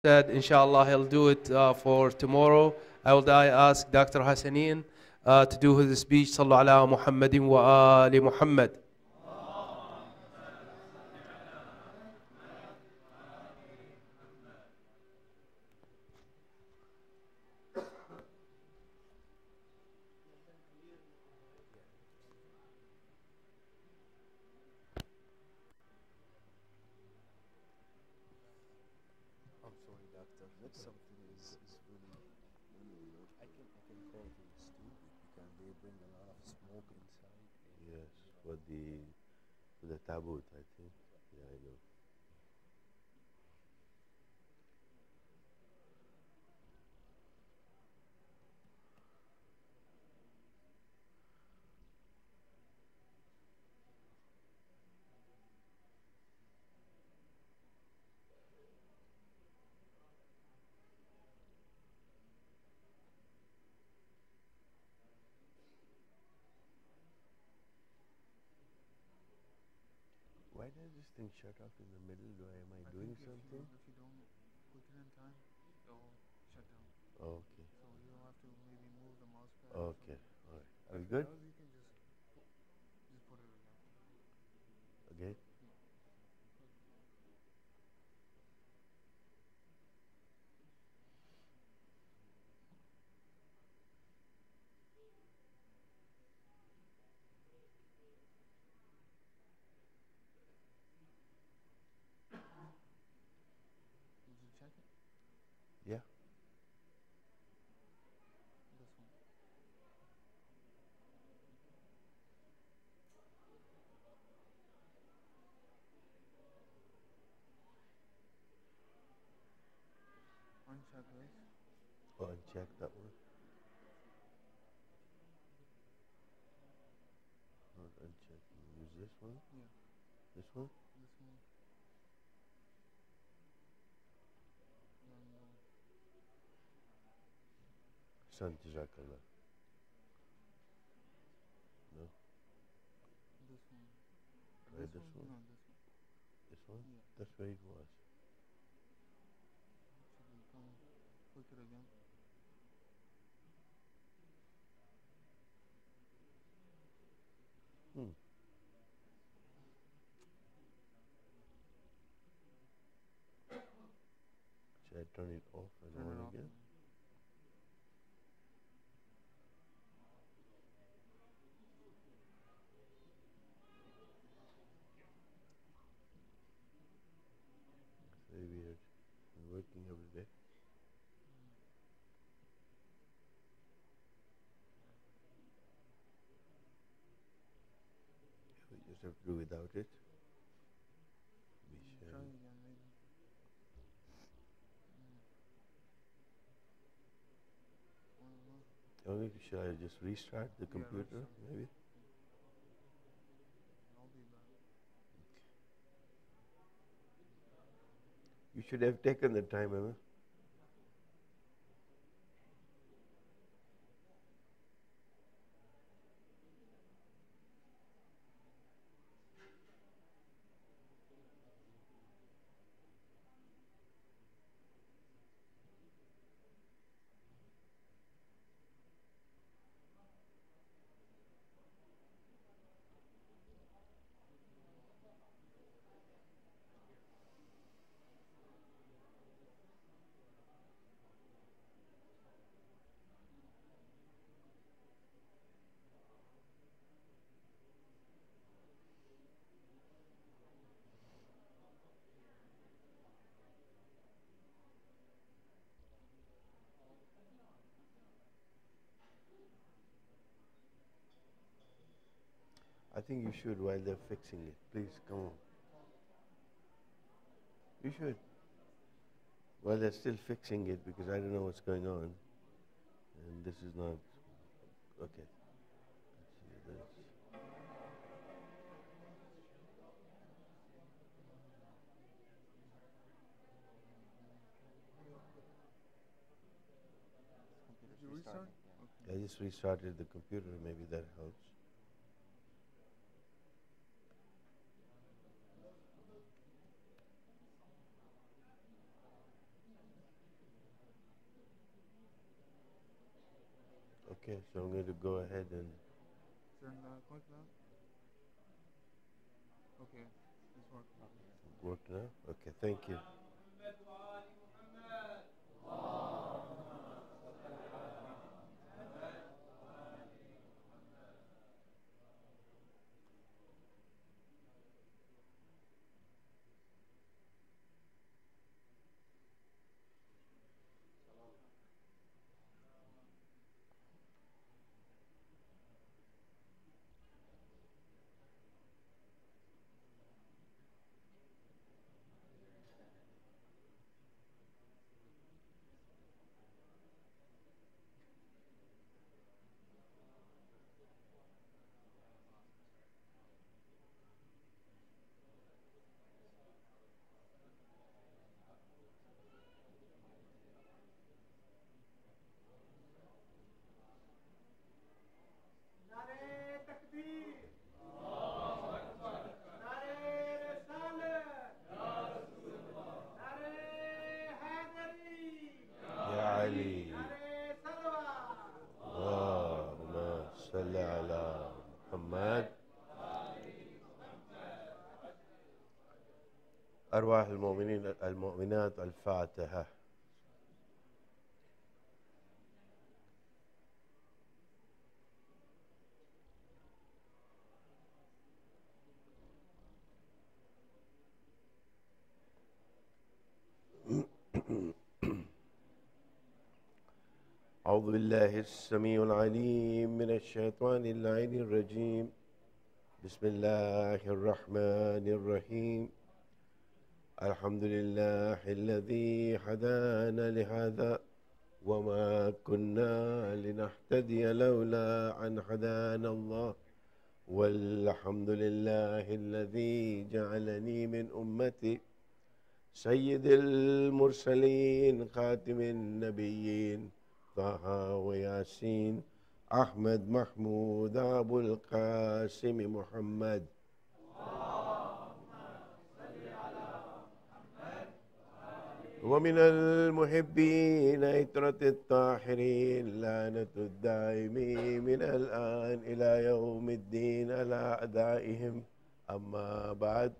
said, inshallah, he'll do it for tomorrow. I will ask Dr. Hasnain to do his speech. Sallu ala Muhammadin wa ali Muhammad. I'm sorry, doctor. That's something is really, I can call them stupid because they bring a lot of smoke inside. Yes, for the taboo, I think. Yeah, I know. Why does this thing shut off in the middle? Am I doing something? If you don't put it in time, it'll shut down. Okay. So you'll have to maybe move the mouse pad. Okay. All right. Are we good? You can just put it again. Okay. Did you check it? Yeah. This one. Uncheck this. Oh, uncheck that one. Not uncheck. Use this one. Yeah. This one. This one. Sun Jazakallah. No. This one. Try this one. No, this one. This one. Yeah. That's where it was. Should we come click it again? Should I turn it off and Turn it on off. again? It's very weird. I'm working every day. We just have to do without it. We Try shall. again, maybe. Only should I just restart the computer? restart. Maybe. I'll be back. You should have taken the time, Emma. I think you should while they're fixing it. Please, come on. You should. While they're still fixing it, because I don't know what's going on. And this is not... Okay. Let's see this. Did you restart? I just restarted the computer. Maybe that helps. Okay, so I'm going to go ahead and Turn the quick now. Okay, it's working. work now. Okay, thank you. Ya Ali. Allahumma salli ala Muhammad. أرواح المؤمنين المؤمنات الفاتحة. أعوذ بالله السميع العليم من الشيطان اللعين الرجيم. بسم الله الرحمن الرحيم. الحمد لله الذي هدانا لهذا وما كنا لنهتدي لولا أن هدانا الله والحمد لله الذي جعلني من أمتي سيد المرسلين خاتم النبيين طه وياسين أحمد محمود أبو القاسم محمد. ومن المحبين عترة الطاهرين لعنة الدائمين من الآن إلى يوم الدين على أعدائهم. أما بعد،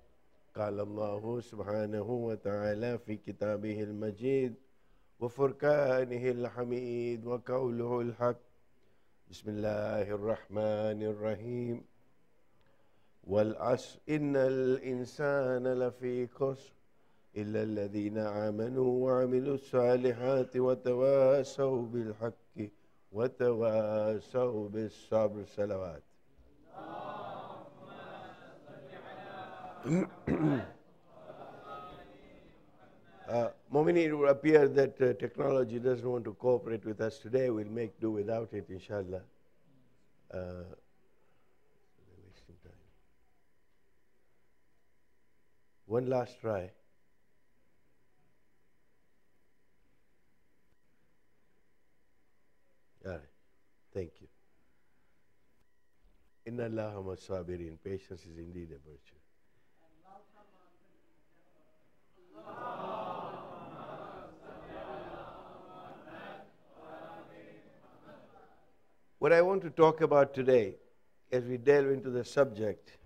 قال الله سبحانه وتعالى في كتابه المجيد وفرقانه الحميد وقوله الحق. بسم الله الرحمن الرحيم. والعصر إن الإنسان لفي خسر إلا الذين آمنوا وعملوا الصالحات وتواصوا بالحق وتواصوا بالصبر. صلوات. Momini, it would appear that technology doesn't want to cooperate with us today. We'll make do without it, inshallah. Wasting time. One last try. All right. Thank you. Inna Allaha masabirin. Patience is indeed a virtue. What I want to talk about today, as we delve into the subject,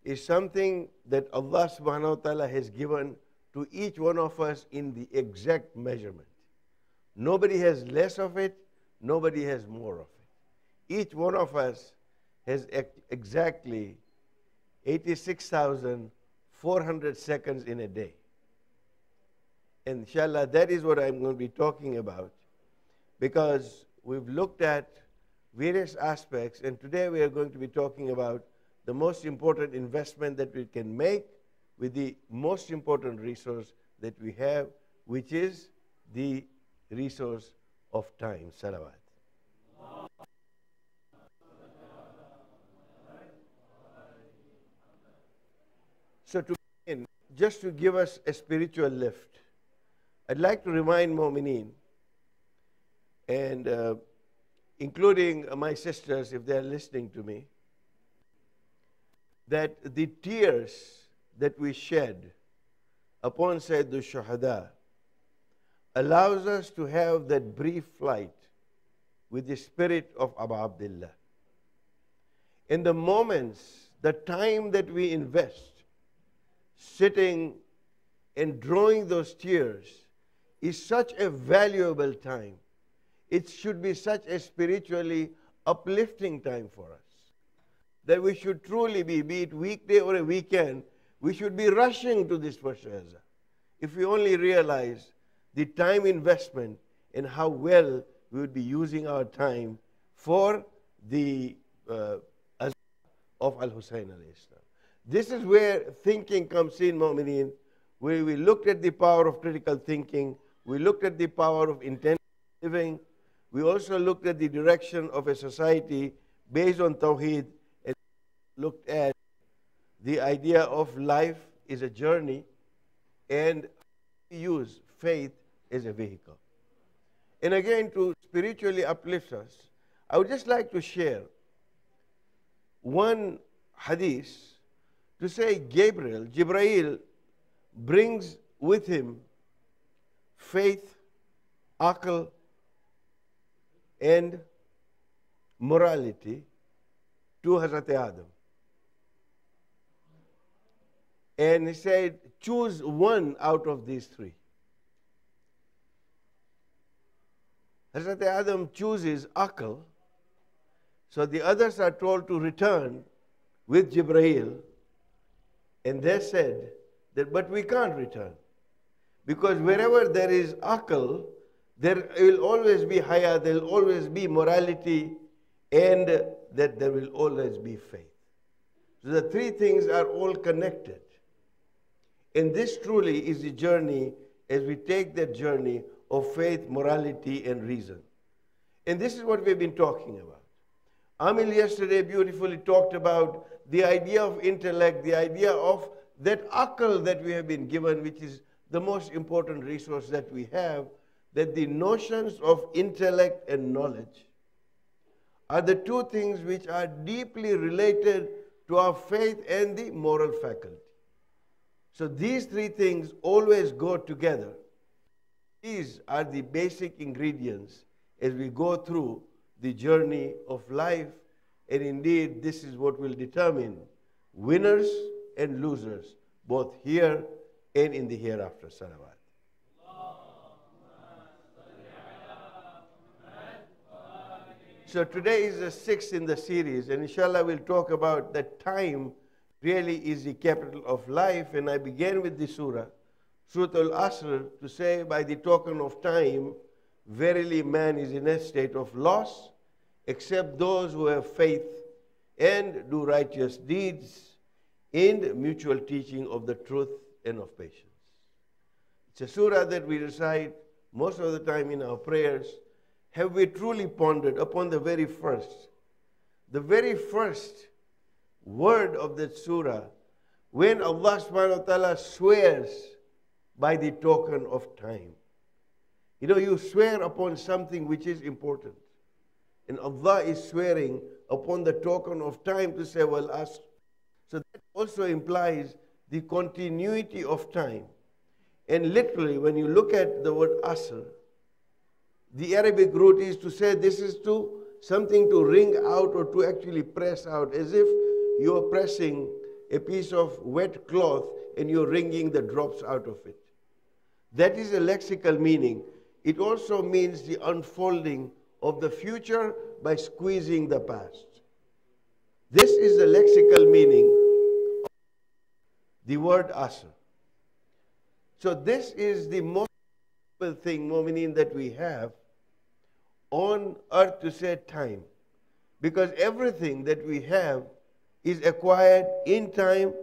is something that Allah subhanahu wa ta'ala has given to each one of us in the exact measurement. Nobody has less of it, nobody has more of it. Each one of us has exactly 86,400 seconds in a day. And inshallah, that is what I'm going to be talking about, because we've looked at various aspects, and today we are going to be talking about the most important investment that we can make with the most important resource that we have, which is the resource of time. Salawat. So to begin, just to give us a spiritual lift, I'd like to remind Mu'mineen, and including my sisters, if they're listening to me, that the tears that we shed upon Sayyidul Shuhada allows us to have that brief flight with the spirit of Abu Abdullah. In the moments, the time that we invest sitting and drawing those tears is such a valuable time. It should be such a spiritually uplifting time for us that we should truly be it weekday or a weekend, we should be rushing to this first Shahzad. If we only realize the time investment and how well we would be using our time for the azan of Al-Hussein alayhi salam. This is where thinking comes in, Mu'mineen, where we looked at the power of critical thinking, we looked at the power of intentional living, we also looked at the direction of a society based on Tawheed, and looked at the idea of life is a journey and use faith as a vehicle. And again, to spiritually uplift us, I would just like to share one hadith to say Jibreel brings with him faith, aql, and morality to Hazrat Adam. And he said, choose one out of these three. Hazrat Adam chooses aql, so the others are told to return with Jibreel, and they said that, but we can't return, because wherever there is aql, there will always be haya, there will always be morality, and that there will always be faith. So the three things are all connected. And this truly is the journey, as we take that journey of faith, morality, and reason. And this is what we've been talking about. Amil yesterday beautifully talked about the idea of intellect, the idea of that aql that we have been given, which is the most important resource that we have, that the notions of intellect and knowledge are the two things which are deeply related to our faith and the moral faculty. So these three things always go together. These are the basic ingredients as we go through the journey of life, and indeed this is what will determine winners and losers, both here and in the hereafter. Salawat. So today is the sixth in the series, and inshallah we'll talk about that time really is the capital of life. And I began with the surah Al-Asr, to say by the token of time, verily man is in a state of loss, except those who have faith and do righteous deeds in mutual teaching of the truth and of patience. It's a surah that we recite most of the time in our prayers. Have we truly pondered upon the very first word of that surah, when Allah subhanahu wa ta'ala swears by the token of time? You know, you swear upon something which is important. And Allah is swearing upon the token of time to say, well, us. So that also implies the continuity of time. And literally, when you look at the word asr, the Arabic root is to say this is to something to wring out or to actually press out, as if you're pressing a piece of wet cloth and you're wringing the drops out of it. That is a lexical meaning. It also means the unfolding of the future by squeezing the past. This is the lexical meaning of the word asr. So this is the most important thing, Mu'mineen, that we have on earth to say time. Because everything that we have is acquired in time.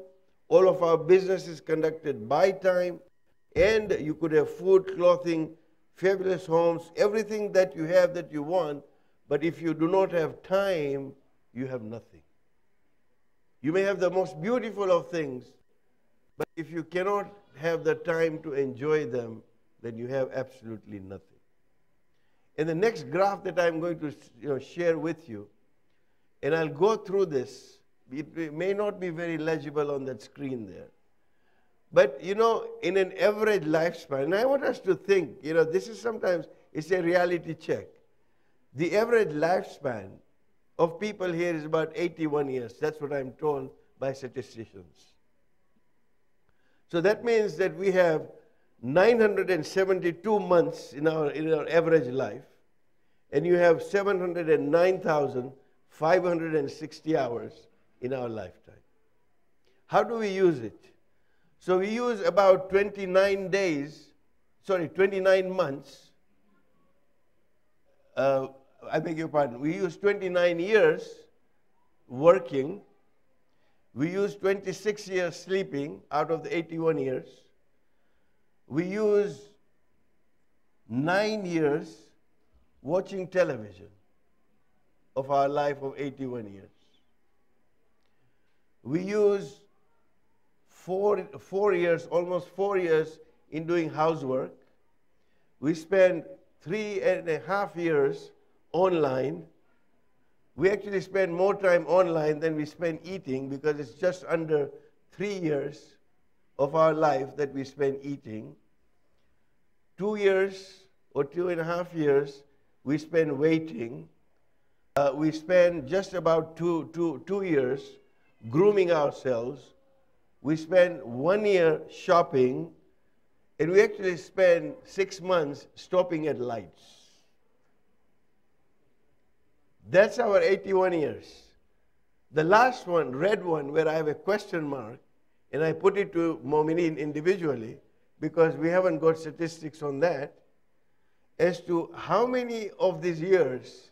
All of our business is conducted by time. And you could have food, clothing, fabulous homes, everything that you have that you want. But if you do not have time, you have nothing. You may have the most beautiful of things, but if you cannot have the time to enjoy them, then you have absolutely nothing. In the next graph that I'm going to share with you, and I'll go through this, it may not be very legible on that screen there. But, in an average lifespan, and I want us to think, this is sometimes, it's a reality check. The average lifespan of people here is about 81 years. That's what I'm told by statisticians. So that means that we have 972 months in our average life, and you have 709,560 hours in our lifetime. How do we use it? So we use about 29 months. I beg your pardon. We use 29 years working. We use 26 years sleeping out of the 81 years. We use 9 years watching television of our life of 81 years. We use 4 years, almost 4 years in doing housework. We spend 3.5 years online. We actually spend more time online than we spend eating, because it's just under 3 years of our life that we spend eating. 2 years or 2.5 years we spend waiting. We spend just about two years grooming ourselves. We spend 1 year shopping, and we actually spend 6 months stopping at lights. That's our 81 years. The last one, red one, where I have a question mark, and I put it to Mu'mineen individually, because we haven't got statistics on that, as to how many of these years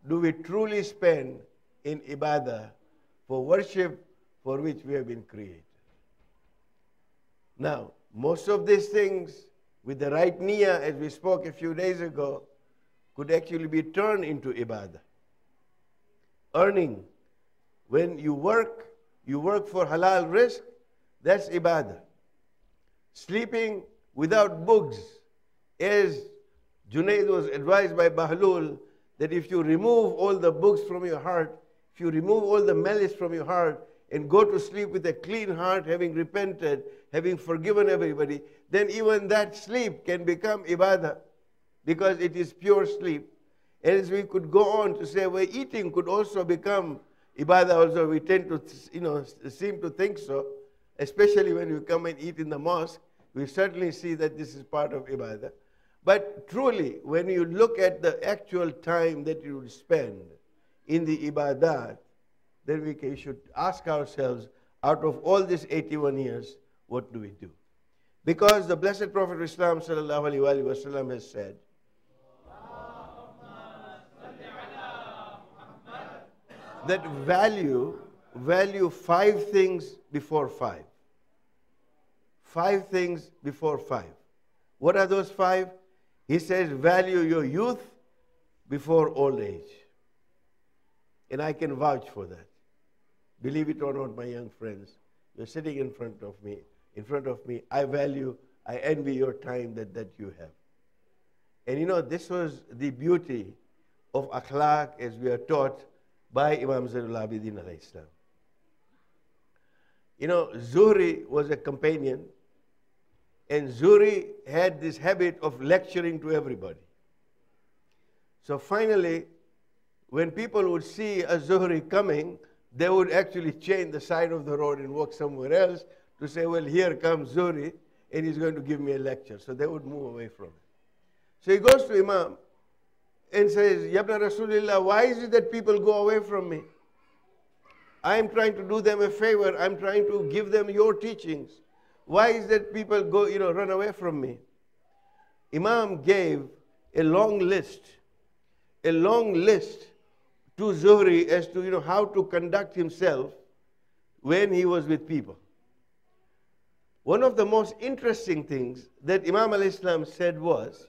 do we truly spend in ibadah, for worship for which we have been created. Now, most of these things, with the right niyyah, as we spoke a few days ago, could actually be turned into ibadah. Earning. When you work for halal rizq, that's ibadah. Sleeping without bughs, as Junaid was advised by Bahlul, that if you remove all the bughs from your heart, if you remove all the malice from your heart, and go to sleep with a clean heart, having repented, having forgiven everybody, then even that sleep can become ibadah, because it is pure sleep. As we could go on to say, well, eating could also become ibadah also. We tend to, seem to think so, especially when we come and eat in the mosque. We certainly see that this is part of ibadah. But truly, when you look at the actual time that you will spend in the ibadat, then we should ask ourselves, out of all these 81 years, what do we do? Because the Blessed Prophet of Islam sallallahu alaihi wasallam has said, that value 5 things before 5. 5 things before 5. What are those 5? He says, value your youth before old age. And I can vouch for that. Believe it or not, my young friends, you're sitting in front of me. I envy your time that you have. And this was the beauty of akhlaq as we are taught by Imam Zainul Abidin alayhi salam. Zuhri was a companion, and Zuhri had this habit of lecturing to everybody. So finally, when people would see a Zuhri coming, they would actually change the side of the road and walk somewhere else to say, well, here comes Zuhri, and he's going to give me a lecture. So they would move away from it. So he goes to Imam and says, Yabna Rasulillah, why is it that people go away from me? I am trying to do them a favor. I'm trying to give them your teachings. Why is that people go, run away from me? Imam gave a long list to Zuhri as to, how to conduct himself when he was with people. One of the most interesting things that Imam al-Islam said was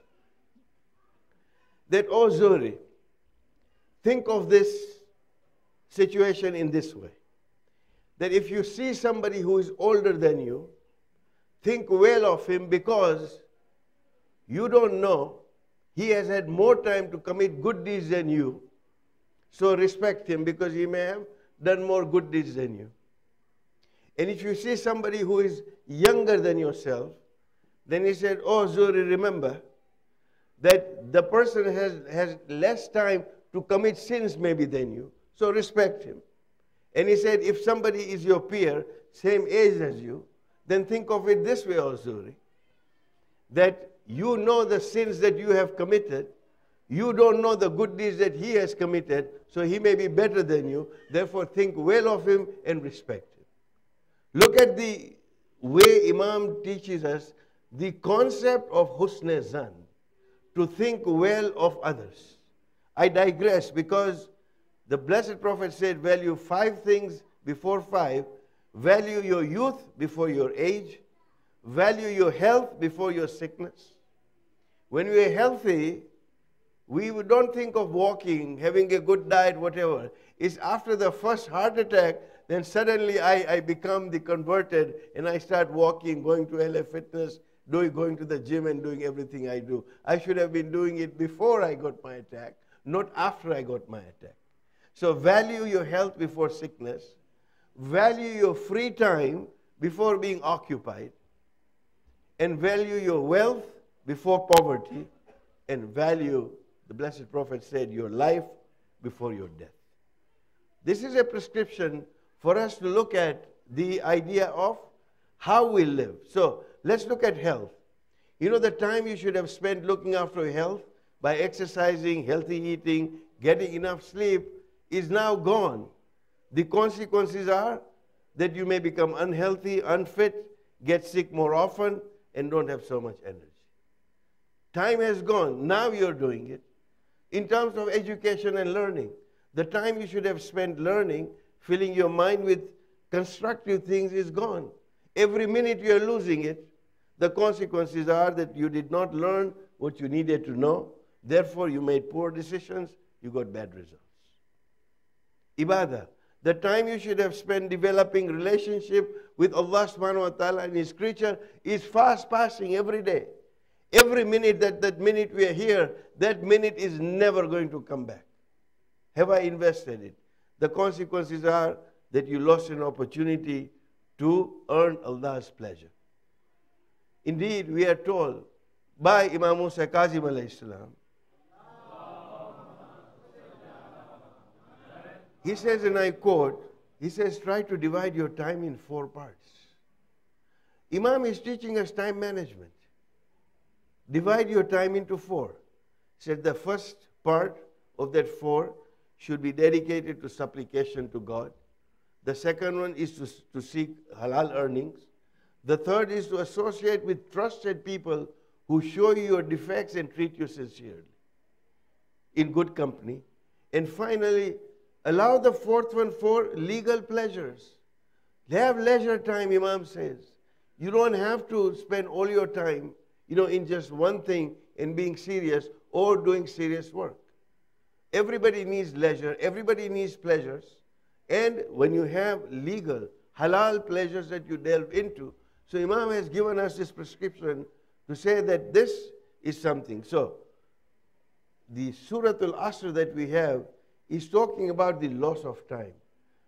that, oh Zuhri, think of this situation in this way. That if you see somebody who is older than you, think well of him, because you don't know, he has had more time to commit good deeds than you. So respect him, because he may have done more good deeds than you. And if you see somebody who is younger than yourself, then he said, oh Zuhri, remember that the person has less time to commit sins maybe than you, so respect him. And he said, if somebody is your peer, same age as you, then think of it this way, Zuri, that you know the sins that you have committed, you don't know the good deeds that he has committed, so he may be better than you, therefore think well of him and respect him. Look at the way Imam teaches us the concept of husn zan, to think well of others. I digress because the Blessed Prophet said, value 5 things before 5. Value your youth before your age. Value your health before your sickness. When we are healthy, we don't think of walking, having a good diet, whatever. It's after the first heart attack, then suddenly I become the converted and I start walking, going to LA Fitness, going to the gym and doing everything I do. I should have been doing it before I got my attack, not after I got my attack. So value your health before sickness. Value your free time before being occupied. And value your wealth before poverty. And value, the Blessed Prophet said, your life before your death. This is a prescription for us to look at the idea of how we live. So let's look at health. You know the time you should have spent looking after your health by exercising, healthy eating, getting enough sleep is now gone. The consequences are that you may become unhealthy, unfit, get sick more often, and don't have so much energy. Time has gone. Now you're doing it. In terms of education and learning, the time you should have spent learning, filling your mind with constructive things is gone. Every minute you're losing it. The consequences are that you did not learn what you needed to know. Therefore, you made poor decisions. You got bad results. Ibadah. The time you should have spent developing relationship with Allah subhanahu wa ta'ala and His creature is fast passing every day. Every minute that minute we are here, that minute is never going to come back. Have I invested it? The consequences are that you lost an opportunity to earn Allah's pleasure. Indeed, we are told by Imam Musa Kazim alayhi salam, he says, and I quote, he says, try to divide your time in 4 parts. Imam is teaching us time management. Divide your time into 4. Said the first part of that 4 should be dedicated to supplication to God. The second one is to seek halal earnings. The third is to associate with trusted people who show you your defects and treat you sincerely, in good company. And finally, allow the 4th one for legal pleasures. Have leisure time, Imam says. You don't have to spend all your time, in just one thing and being serious or doing serious work. Everybody needs leisure. Everybody needs pleasures. And when you have legal, halal pleasures that you delve into, so Imam has given us this prescription to say that this is something. So, the Surah Al-Asr that we have is talking about the loss of time.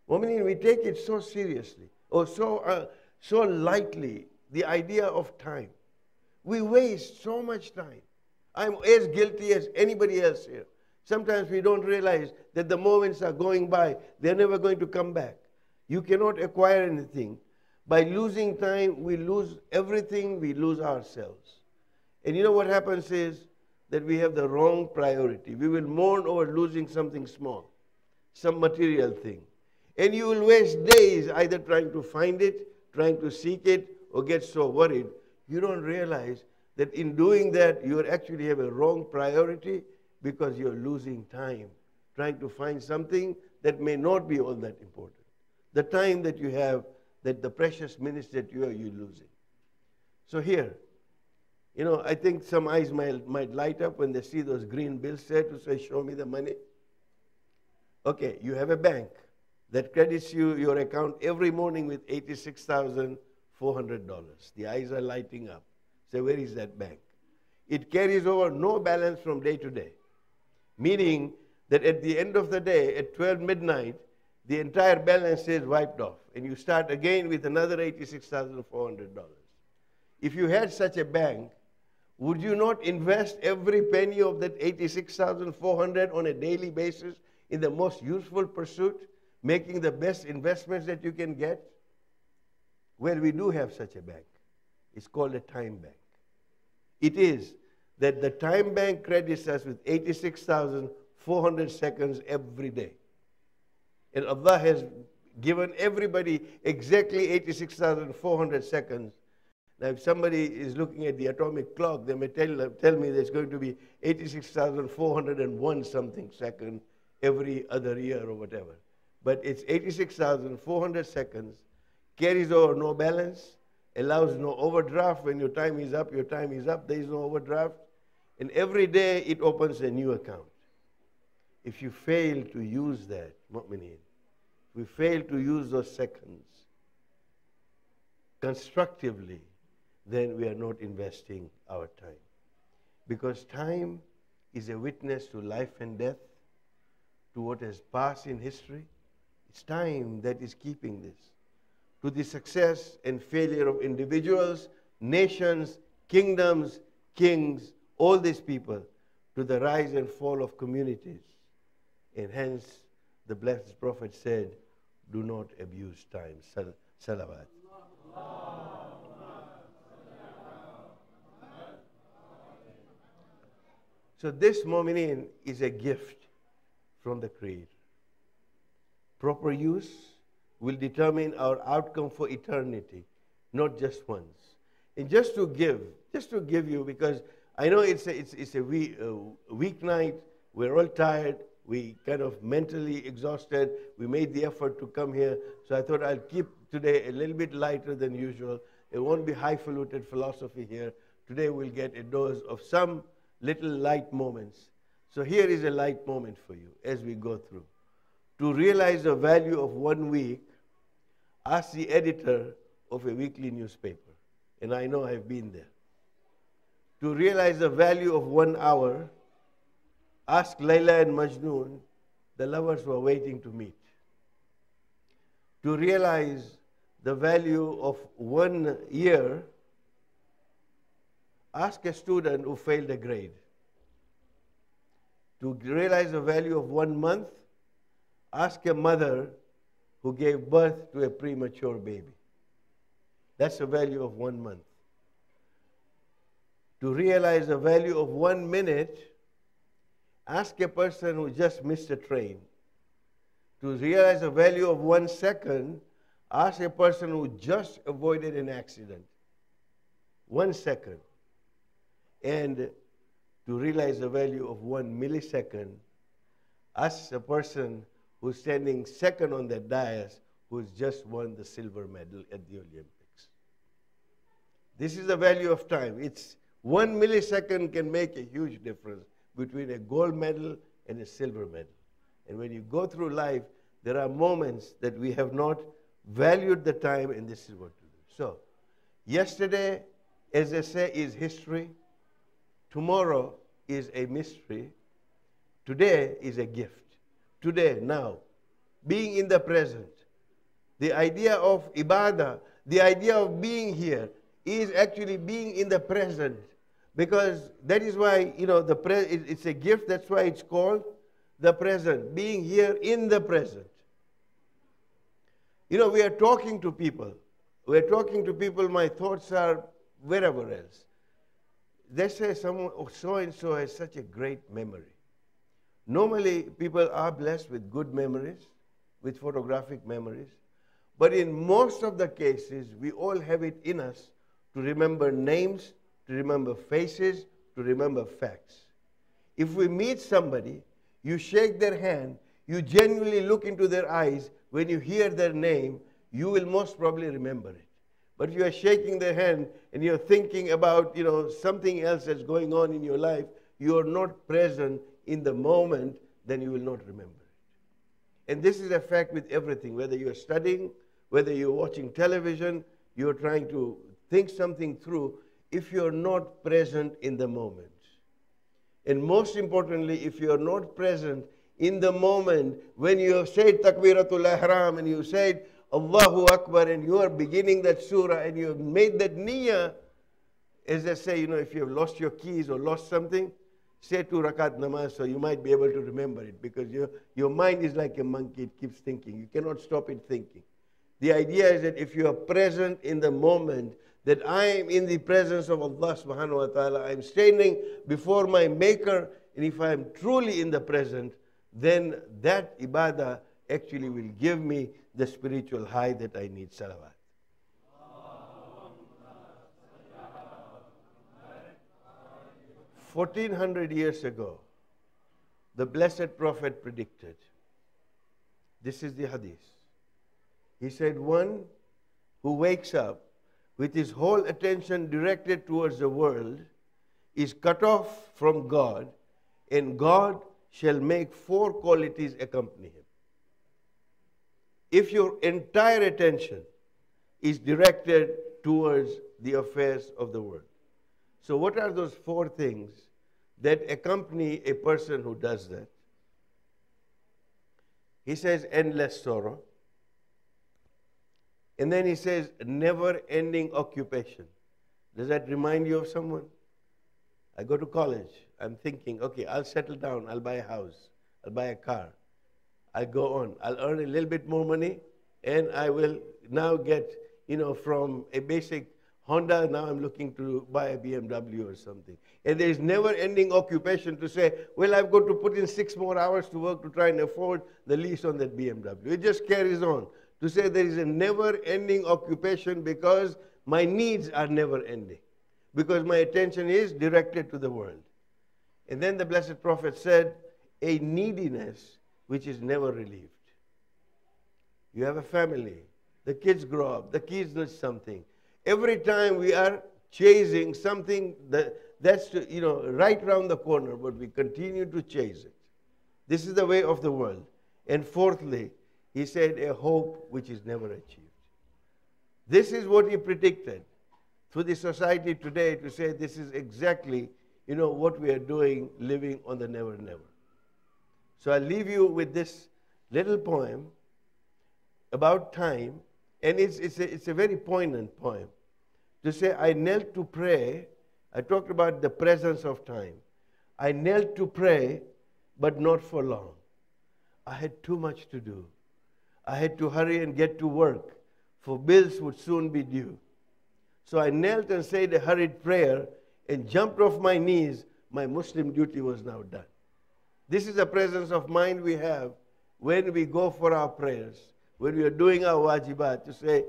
We take it so seriously, or so lightly, the idea of time. We waste so much time. I'm as guilty as anybody else here. Sometimes we don't realize that the moments are going by. They're never going to come back. You cannot acquire anything. By losing time, we lose everything. We lose ourselves. And you know what happens is that we have the wrong priority. We will mourn over losing something small, some material thing. And you will waste days either trying to find it, trying to seek it, or get so worried. You don't realize that in doing that, you actually have a wrong priority because you're losing time, trying to find something that may not be all that important. The time that you have, that the precious minutes that you're losing. So here, I think some eyes might light up when they see those green bills there to say, show me the money. Okay, you have a bank that credits you your account every morning with $86,400. The eyes are lighting up. Say, where is that bank? It carries over no balance from day to day. Meaning that at the end of the day, at 12 midnight, the entire balance is wiped off. And you start again with another $86,400. If you had such a bank, would you not invest every penny of that 86,400 on a daily basis in the most useful pursuit, making the best investments that you can get? Well, we do have such a bank. It's called a time bank. It is that the time bank credits us with 86,400 seconds every day. And Allah has given everybody exactly 86,400 seconds. Now, if somebody is looking at the atomic clock, they may tell me there's going to be 86,401 something second every other year or whatever. But it's 86,400 seconds, carries over no balance, allows no overdraft. When your time is up, your time is up. There is no overdraft. And every day it opens a new account. If you fail to use that, mu'mineen, if we fail to use those seconds constructively, then we are not investing our time. Because time is a witness to life and death, to what has passed in history. It's time that is keeping this. To the success and failure of individuals, nations, kingdoms, kings, all these people, to the rise and fall of communities. And hence, the blessed Prophet said, do not abuse time. Salawat. So this mu'mineen is a gift from the Creator. Proper use will determine our outcome for eternity, not just once. And just to give you, because I know it's a weeknight, we're all tired, we kind of mentally exhausted, we made the effort to come here, so I thought I'll keep today a little bit lighter than usual. It won't be highfalutin philosophy here. Today we'll get a dose of some little light moments. So here is a light moment for you as we go through. To realize the value of 1 week, ask the editor of a weekly newspaper. And I know I've been there. To realize the value of 1 hour, ask Layla and Majnun, the lovers who are waiting to meet. To realize the value of 1 year, ask a student who failed a grade. To realize the value of 1 month, ask a mother who gave birth to a premature baby. That's the value of 1 month. To realize the value of 1 minute, ask a person who just missed a train. To realize the value of 1 second, ask a person who just avoided an accident. 1 second. And to realize the value of 1 millisecond, ask a person who's standing second on that dais who's just won the silver medal at the Olympics. This is the value of time. It's 1 millisecond can make a huge difference between a gold medal and a silver medal. And when you go through life, there are moments that we have not valued the time, and this is what to do. So, yesterday, as they say, is history. Tomorrow is a mystery. Today is a gift. Today, now, being in the present. The idea of ibadah, the idea of being here is actually being in the present. Because that is why, it's a gift, that's why it's called the present. Being here in the present. We are talking to people. We're talking to people, my thoughts are wherever else. They say someone, oh, so-and-so has such a great memory. Normally, people are blessed with good memories, with photographic memories. But in most of the cases, we all have it in us to remember names, to remember faces, to remember facts. If we meet somebody, you shake their hand, you genuinely look into their eyes, when you hear their name, you will most probably remember it. But if you are shaking their hand and you're thinking about, something else that's going on in your life, you are not present in the moment, then you will not remember it. And this is a fact with everything, whether you're studying, whether you're watching television, you're trying to think something through, if you're not present in the moment. And most importantly, if you're not present in the moment when you have said Takbiratul Ihram and you said Allahu Akbar and you are beginning that surah and you have made that niyyah, As I say, if you have lost your keys or lost something, say 2 rakat namaz, so you might be able to remember it, because your mind is like a monkey, it keeps thinking. You cannot stop it thinking. The idea is that if you are present in the moment, that I am in the presence of Allah subhanahu wa ta'ala, I am standing before my maker, and if I am truly in the present, then that ibadah actually will give me the spiritual high that I need. Salawat. 1400 years ago, the Blessed Prophet predicted. This is the hadith. He said, one who wakes up with his whole attention directed towards the world is cut off from God, and God shall make 4 qualities accompany him. If your entire attention is directed towards the affairs of the world. So what are those 4 things that accompany a person who does that? He says endless sorrow. And then he says never-ending occupation. Does that remind you of someone? I go to college. I'm thinking, okay, I'll settle down. I'll buy a house. I'll buy a car. I'll go on. I'll earn a little bit more money, and I will now get, from a basic Honda, now I'm looking to buy a BMW or something. And there is never-ending occupation to say, well, I've got to put in 6 more hours to work to try and afford the lease on that BMW. It just carries on to say there is a never-ending occupation because my needs are never-ending, because my attention is directed to the world. And then the Blessed Prophet said, a neediness which is never relieved. You have a family, the kids grow up, the kids need something. Every time we are chasing something that's right around the corner, but we continue to chase it. This is the way of the world. And fourthly, he said, a hope which is never achieved. This is what he predicted through the society today, to say this is exactly what we are doing, living on the never, never. So I'll leave you with this little poem about time, and it's a very poignant poem. To say, I knelt to pray. I talked about the presence of time. I knelt to pray, but not for long. I had too much to do. I had to hurry and get to work, for bills would soon be due. So I knelt and said a hurried prayer and jumped off my knees. My Muslim duty was now done. This is the presence of mind we have when we go for our prayers, when we are doing our wajibat, to say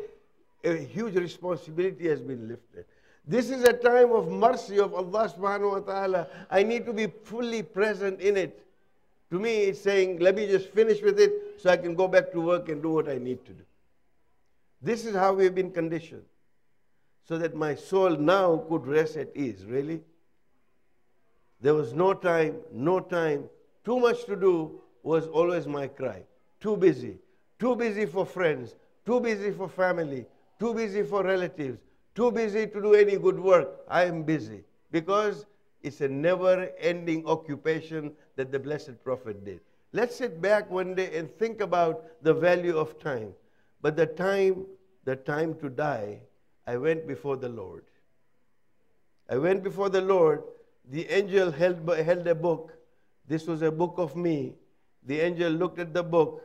a huge responsibility has been lifted. This is a time of mercy of Allah subhanahu wa ta'ala. I need to be fully present in it. To me, it's saying, let me just finish with it so I can go back to work and do what I need to do. This is how we've been conditioned, so that my soul now could rest at ease. Really? There was no time, no time. Too much to do was always my cry. Too busy. Too busy for friends. Too busy for family. Too busy for relatives. Too busy to do any good work. I am busy. Because it's a never-ending occupation that the Blessed Prophet did. Let's sit back one day and think about the value of time. But the time to die, I went before the Lord. I went before the Lord. The angel held a book. This was a book of me. The angel looked at the book.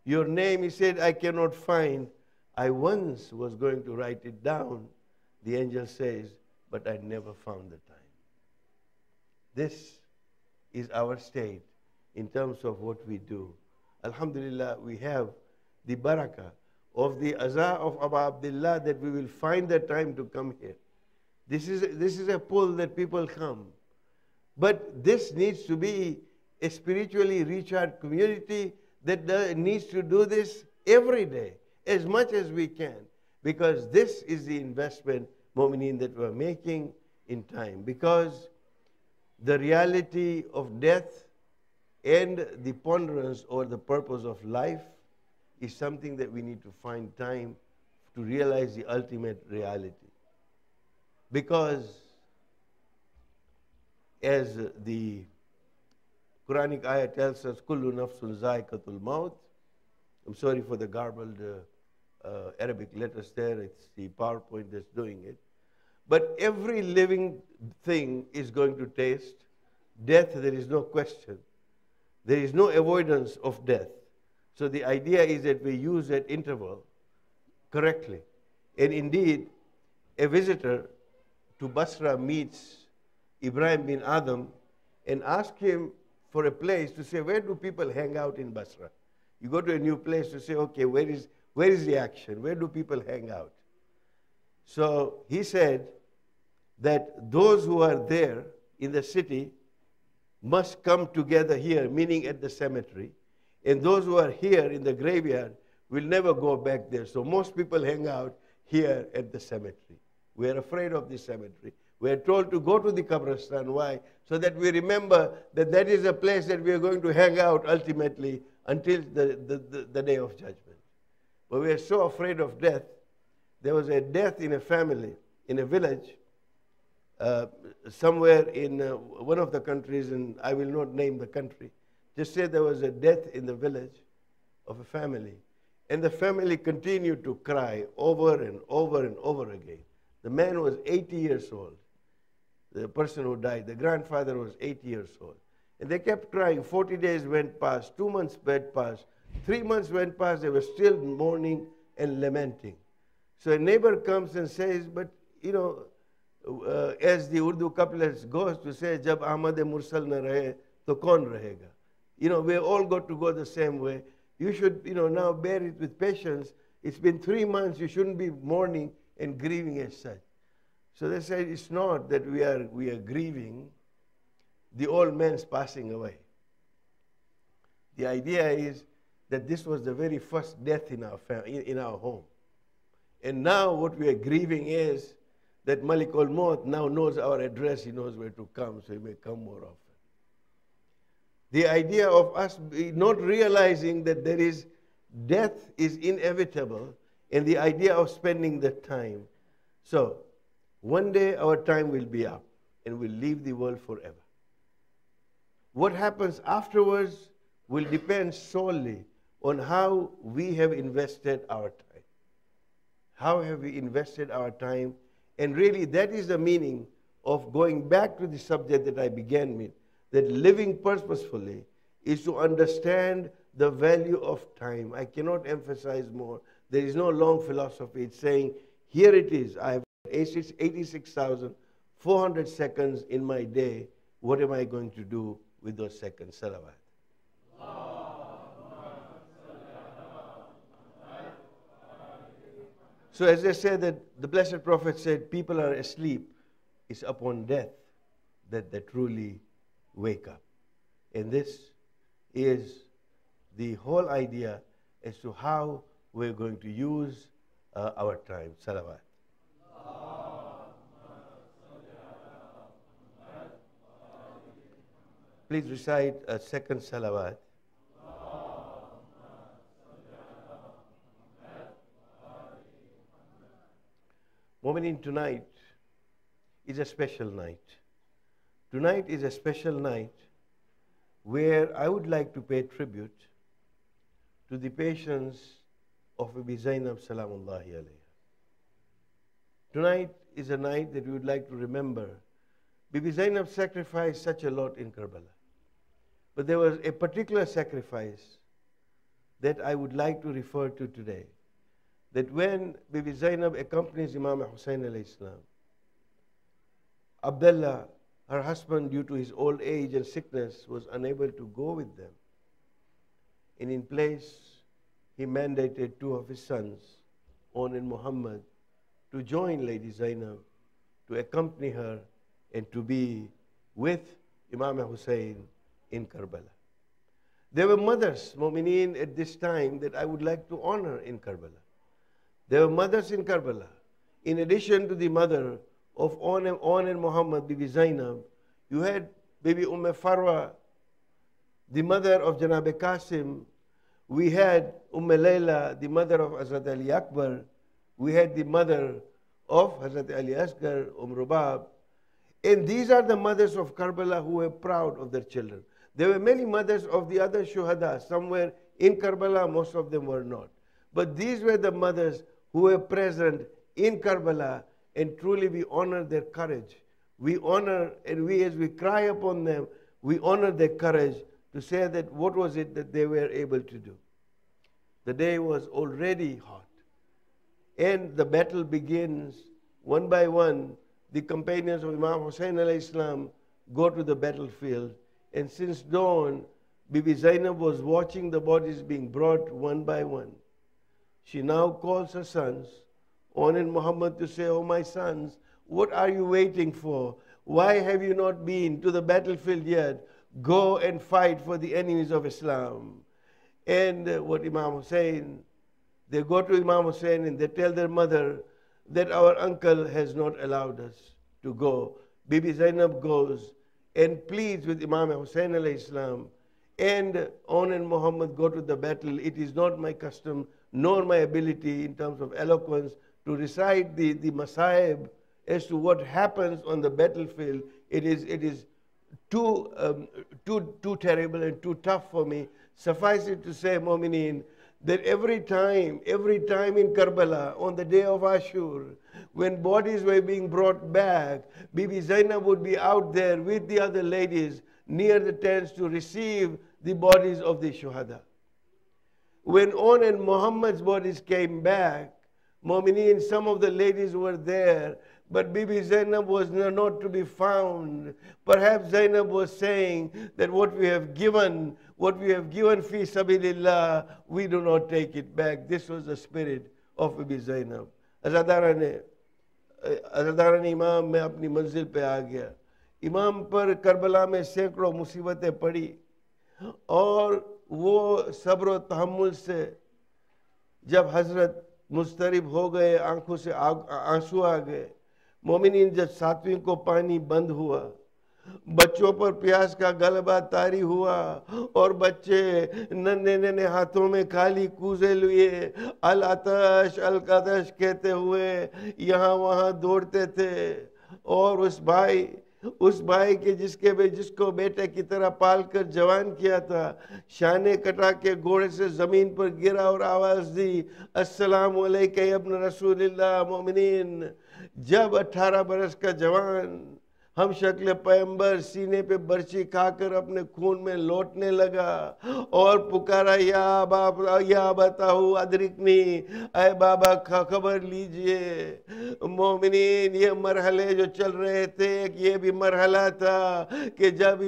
Your name, he said, I cannot find. I once was going to write it down. The angel says, but I never found the time. This is our state in terms of what we do. Alhamdulillah, we have the barakah of the azah of Abu Abdullah that we will find the time to come here. This is a pull that people come. But this needs to be a spiritually recharged community that needs to do this every day, as much as we can. Because this is the investment, mu'mineen, that we're making in time. Because the reality of death and the ponderance or the purpose of life is something that we need to find time to realize the ultimate reality. Because as the Quranic ayah tells us, Kullu nafsun zaikatul maut. I'm sorry for the garbled Arabic letters there. It's the PowerPoint that's doing it. But every living thing is going to taste death, there is no question. There is no avoidance of death. So the idea is that we use that interval correctly. And indeed, a visitor to Basra meets Ibrahim bin Adam and asks him for a place to say, where do people hang out in Basra? You go to a new place to say, okay, where is the action? Where do people hang out? So he said that those who are there in the city must come together here, meaning at the cemetery. And those who are here in the graveyard will never go back there. So most people hang out here at the cemetery. We are afraid of the cemetery. We are told to go to the Qabristan. Why? So that we remember that that is a place that we are going to hang out ultimately until the day of judgment. But we are so afraid of death. There was a death in a family, in a village, somewhere in one of the countries, and I will not name the country. Just say there was a death in the village of a family. And the family continued to cry over and over and over again. The man was 80 years old. The person who died, the grandfather was 80 years old. And they kept crying. 40 days went past, 2 months went past, 3 months went past, they were still mourning and lamenting. So a neighbor comes and says, but you know, as the Urdu couplet goes to say, Jab Ahmad Mursal na rahe, to kaun rahega? You know, we all got to go the same way. You should, you know, now bear it with patience. It's been 3 months, you shouldn't be mourning and grieving as such. So they said it's not that we are grieving the old man's passing away. The idea is that this was the very first death in our family, in our home. And now what we are grieving is that Malik al-Maut now knows our address, he knows where to come, so he may come more often. The idea of us not realizing that there is death is inevitable, and the idea of spending the time. So, one day our time will be up, and we'll leave the world forever. What happens afterwards will depend solely on how we have invested our time. How have we invested our time? And really, that is the meaning of going back to the subject that I began with, that living purposefully is to understand the value of time. I cannot emphasize more. There is no long philosophy. It's saying, here it is. I have 86,400 seconds in my day. What am I going to do with those seconds? Salawat. So as I said, that the Blessed Prophet said, people are asleep. It's upon death that they truly wake up. And this is the whole idea as to how we're going to use our time. Salawat. Please recite a second salawat. Mu'minin, tonight is a special night. Tonight is a special night where I would like to pay tribute to the patience of Bibi Zainab Salamullahi alayha. Tonight is a night that we would like to remember. Bibi Zainab sacrificed such a lot in Karbala. But there was a particular sacrifice that I would like to refer to today. That when Bibi Zainab accompanies Imam Hussain alayhi salam, Abdullah, her husband, due to his old age and sickness, was unable to go with them. And in place, he mandated 2 of his sons, On and Muhammad, to join Lady Zainab, to accompany her, and to be with Imam Hussain in Karbala. There were mothers, Mu'mineen, at this time that I would like to honor in Karbala. There were mothers in Karbala. In addition to the mother of On and Muhammad, Bibi Zainab, you had Bibi Farwa, the mother of Janab Qasim. We had Layla, the mother of Hazrat Ali Akbar. We had the mother of Hazrat Ali Asghar, Rubab. And these are the mothers of Karbala who were proud of their children. There were many mothers of the other shuhada. Some were in Karbala, most of them were not. But these were the mothers who were present in Karbala, and truly we honor their courage. We honor, and we, as we cry upon them, we honor their courage to say that what was it that they were able to do. The day was already hot, and the battle begins. One by one, the companions of Imam Hussain alayhi salam go to the battlefield, and since dawn, Bibi Zainab was watching the bodies being brought one by one. She now calls her sons, On and Muhammad, to say, Oh my sons, what are you waiting for? Why have you not been to the battlefield yet? Go and fight for the enemies of Islam. And what Imam Hussain, they go to Imam Hussain and they tell their mother that our uncle has not allowed us to go. Bibi Zainab goes and pleads with Imam Hussain alayhi salam, and On and Muhammad go to the battle. It is not my custom nor my ability in terms of eloquence to recite the masaib as to what happens on the battlefield. It is too terrible and too tough for me. Suffice it to say, Mu'mineen, that every time in Karbala, on the day of Ashur, when bodies were being brought back, Bibi Zainab would be out there with the other ladies near the tents to receive the bodies of the shuhada. When On and Muhammad's bodies came back, Mu'mineen, some of the ladies were there, but Bibi Zainab was not to be found. Perhaps Zainab was saying that what we have given fi sabilillah, we do not take it back. This was the spirit of Bibi Zainab. Azadaran imam, मैं अपनी मंजिल पे आ गया. इमाम पर Karbala में सैकड़ों मुसीबतें पड़ी, और वो सब्र और तहम्मुल से जब हजरत मुस्तरिब हो गए, आंखों से आंसू आ गए, मोमिनीन जब सातवीं को पानी बंद हुआ, बच्चों पर प्यास का गलबा तारी हुआ, और बच्चे नन्हे नन्हे हाथों में काली कूजे लिए अल आतश कहते हुए यहाँ वहाँ दौड़ते थे, और उस भाई के जिसको बेटे की तरह पाल कर जवान किया था, शाने कटा के घोड़े से जमीन पर गिरा और आवाज दी, अस्सलामु अलैका या इब्न रसूलिल्लाह. मोमिनीन, जब 18 बरस का जवान हम शक्ल पैगंबर सीने पे बर्ची खाकर अपने खून में लौटने लगा और पुकारा, या बताओ अदरिकनी, ऐ बाबा खबर लीजिए. मोमिनीन, ये मरहले जो चल रहे थे, ये भी मरहला था कि जब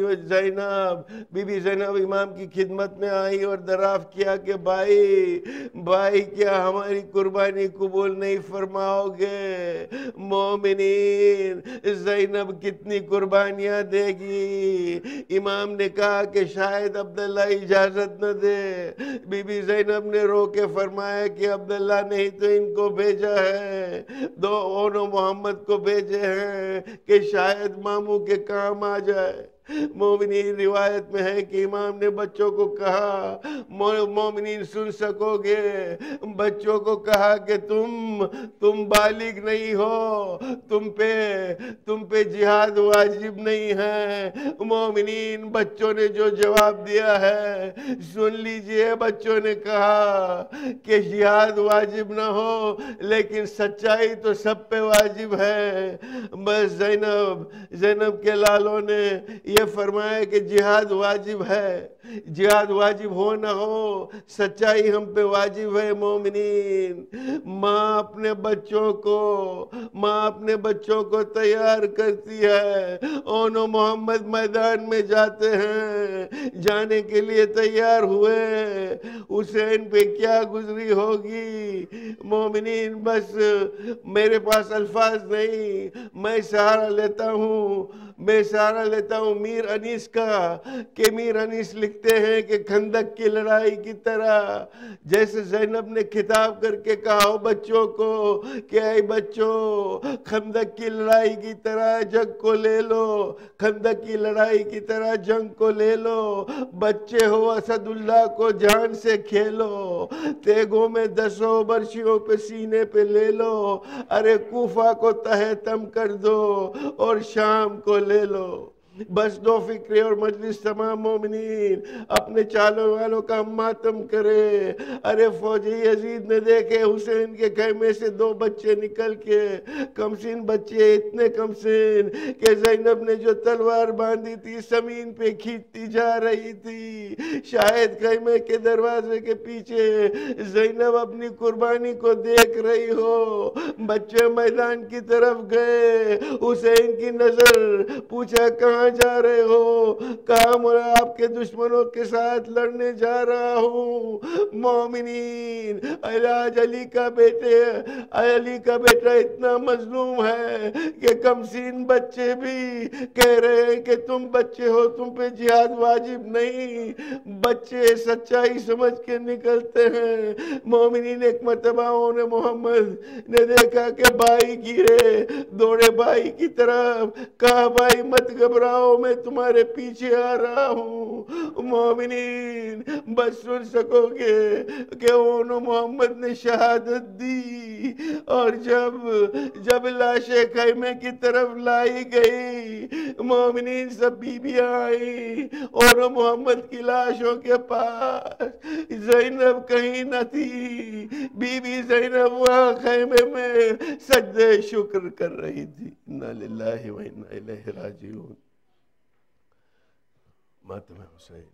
बीबी ज़ैनब इमाम की खिदमत में आई और दराफ किया कि भाई क्या हमारी कुर्बानी कबूल नहीं फरमाओगे? मोमिनीन, ज़ैनब कितनी कुर्बानियां देगी? इमाम ने कहा कि शायद अब्दुल्ला इजाजत न दे. बीबी ज़ैनब ने रो के फरमाया कि अब्दुल्ला नहीं तो इनको भेजा है, दोनों मोहम्मद को भेजे हैं कि शायद मामू के काम आ जाए. मोमिनीन, रिवायत में है कि इमाम ने बच्चों को कहा, मोमिनीन सुन सकोगे, बच्चों को कहा कि तुम बालिग नहीं हो, तुम पे जिहाद वाजिब नहीं है. मोमिनीन, बच्चों ने जो जवाब दिया है सुन लीजिए. बच्चों ने कहा कि जिहाद वाजिब ना हो, लेकिन सच्चाई तो सब पे वाजिब है. बस ज़ैनब के लालों ने ये फरमाया कि जिहाद वाजिब है, जिहाद वाजिब हो ना हो, सच्चाई हम पे वाजिब है. मोमिनीन, माँ अपने बच्चों को तैयार करती है. ओनो मोहम्मद मैदान में जाते हैं, जाने के लिए तैयार हुए, हुसैन पे क्या गुजरी होगी? मोमिनीन, बस मेरे पास अल्फाज नहीं, मैं सहारा लेता हूँ मीर अनीस का, कि मीर अनीस लिखते हैं कि खंदक की लड़ाई की तरह जैसे ज़ैनब ने खिताब करके कहा हो बच्चों को कि ऐ बच्चों, खंदक की लड़ाई की तरह जंग को ले लो, खंदक की लड़ाई की तरह जंग को ले लो. बच्चे हो असदुल्लाह को जान से खेलो, तेगों में 10 बर्शियों पे सीने पे ले लो. अरे कूफा को तहे तम कर दो और शाम को ले लो. بس دو فکرے اور مجلس تمام مومنین اپنے چالوں والوں کا ماتم کرے. ارے فوجی یزید نے دیکھے حسین کے خیمے سے دو بچے نکل کے، کمسین بچے، اتنے کمسین کہ زینب نے جو تلوار باندھی تھی زمین پہ کھینچتی جا رہی تھی. شاید خیمے کے دروازے کے پیچھے زینب اپنی قربانی کو دیکھ رہی ہو. بچے میدان کی طرف گئے، حسین کی نظر، پوچھا کہاں جا رہے ہو؟ کہا میں آپ کے دشمنوں کے ساتھ لڑنے جا رہا ہوں. مومنین، آج علی کا بیٹا اتنا مظلوم ہے کہ کمسین بچے بھی کہہ رہے ہیں کہ تم بچے ہو، تم پہ جہاد واجب نہیں. بچے سچائی سمجھ کے نکلتے ہیں. مومنین، ایک مرتبہ انہیں محمد نے دیکھا کہ بھائی گرے، دوڑے بھائی کی طرف، کہا بھائی مت گھبراؤ، میں تمہارے پیچھے آ رہا ہوں. مومنین، بس سن سکو گے کہ انہوں محمد نے شہادت دی. اور جب لاشیں خیمے کی طرف لائی گئی، مومنین سب بیویاں آئیں اور محمد کی لاشوں کے پاس. زینب کہیں نہ تھی. بی بی زینب وہاں خیمے میں سجدے شکر کر رہی تھی. انا للہ و انا الیہ راجعون. ماتم حسین.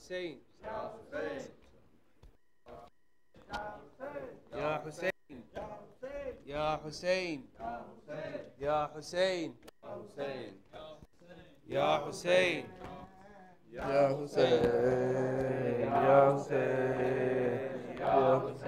حسين يا حسين يا حسين يا حسين يا حسين يا حسين يا حسين يا حسين